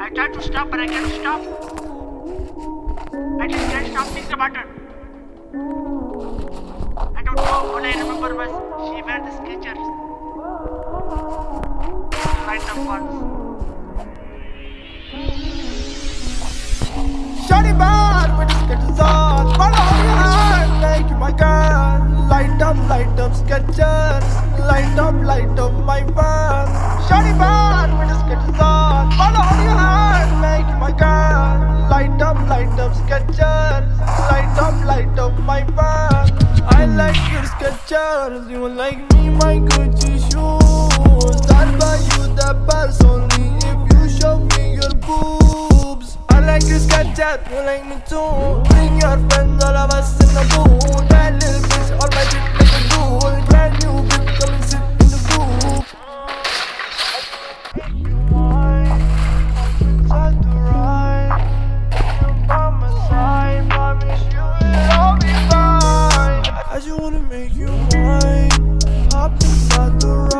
I tried to stop, but I can't stop. I just can't stop thinking about her. I don't know. All I remember was she wear the Skechers. Light up ones. Shawty bad with the Skechers on. Follow me hard, make you my girl. Light up Skechers. Light up my fun. Shawty bad with the Skechers on. Follow me hard, make you my girl. Light up Skechers. Light up my fun. I like your Skechers. You like me, my Gucci shoes. I'll buy you the purse only if you show me your boobs. I like your Skechers, you like me too. Bring your friends, all of us in the pool. That little bitch, all my shit make a cool. Brand new bitch, come and sit in the group. Make you mine, up inside to ride. You by my side, promise you will all be fine. I just wanna make you mine, hop inside the ride.